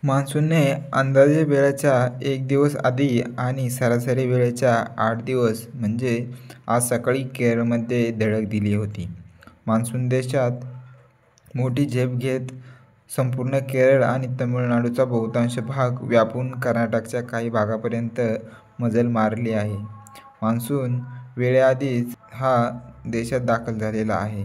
मान्सूनने अंदाजे वेळेच्या 1 दिवस आधी आणि सरासरी वेळेच्या 8 दिवस म्हणजे आज सकाळी केरळमध्ये धडक दिली होती. मान्सून देशात मोठी झेप घेत संपूर्ण केरळ आणि तमिळनाडूचा बहुतांश भाग व्यापून कर्नाटकच्या काही भागापर्यंत मजल मारली आहे. मान्सून वेळेआधीच हा देशात दाखल झालेला आहे.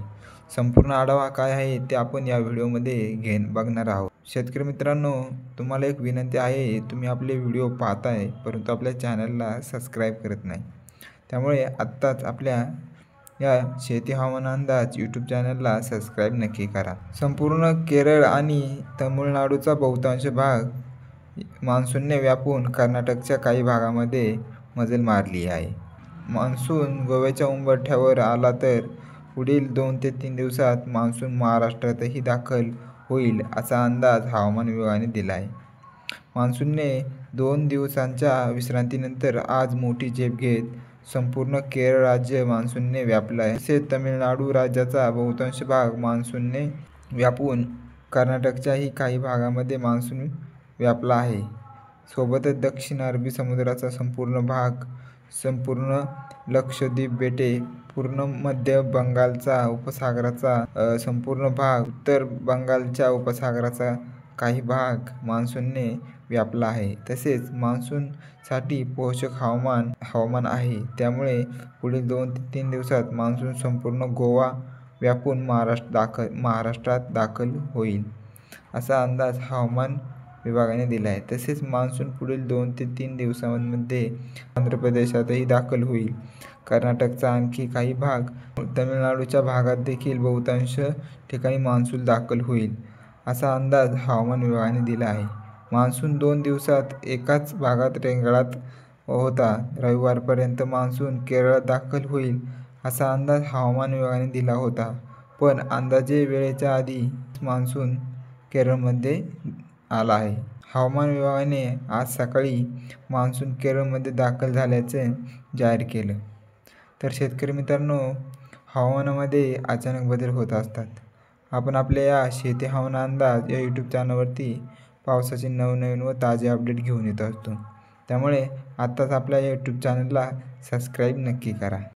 संपूर्ण आढावा काय आहे ते आपण या व्हिडिओमध्ये बघणार आहोत. शेतकरी मित्रांनो, तुम्हाला एक विनंती आहे, तुम्ही आपले व्हिडिओ पाहताय परंतु आपल्या चॅनलला सबस्क्राईब करत नाही. त्यामुळे आत्ताच आपल्या या शेती हवामान अंदाज यूट्यूब चॅनलला सबस्क्राईब नक्की करा. संपूर्ण केरळ आणि तमिळनाडूचा बहुतांश भाग मान्सूनने व्यापून कर्नाटकच्या काही भागामध्ये मजल मारली आहे. मान्सून गोव्याच्या उंबरठ्यावर आला तर पुढील 2 ते 3 दिवसात मान्सून महाराष्ट्रातही दाखल होईल असा अंदाज हवामान विभागाने दिला आहे. मान्सूनने 2 दिवसांच्या विश्रांतीनंतर आज मोठी झेप घेत संपूर्ण केरळ राज्य मान्सूनने व्यापलं आहे. तसेच तमिळनाडू राज्याचा बहुतांश भाग मान्सूनने व्यापून कर्नाटकच्याही काही भागामध्ये मान्सून व्यापला आहे. सोबतच दक्षिण अरबी समुद्राचा संपूर्ण भाग, संपूर्ण लक्षद्वीप बेटे, पूर्ण मध्य बंगालचा उपसागराचा संपूर्ण भाग, उत्तर बंगालच्या उपसागराचा काही भाग मान्सूनने व्यापला आहे. तसेच मान्सूनसाठी पोषक हवामान आहे. त्यामुळे पुढील 2 ते 3 दिवसात मान्सून संपूर्ण गोवा व्यापून महाराष्ट्रात दाखल होईल असा अंदाज हवामान विभागाने दिला आहे. तसेच मान्सून पुढील 2 ते 3 दिवसांमध्ये आंध्र प्रदेशातही दाखल होईल. कर्नाटकचा आणखी काही भाग, तमिळनाडूच्या भागात देखील बहुतांश ठिकाणी मान्सून दाखल होईल असा अंदाज हवामान विभागाने दिला आहे. मान्सून 2 दिवसात एकाच भागात रेंगाळत होता. रविवारपर्यंत मान्सून केरळात दाखल होईल असा अंदाज हवामान विभागाने दिला होता. पण अंदाजे वेळेच्या आधी मान्सून केरळमध्ये आला आहे. हवामान विभागाने आज सकाळी मान्सून केरळमध्ये दाखल झाल्याचे जाहीर केलं. तर शेतकरी मित्रांनो, हवामानामध्ये अचानक बदल होत असतात. आपण आपल्या या शेती हवामान अंदाज या यूट्यूब चॅनलवरती पावसाचे नवनवीन व ताजे अपडेट घेऊन येत असतो. त्यामुळे आत्ताच आपल्या यूट्यूब चॅनलला सबस्क्राईब नक्की करा.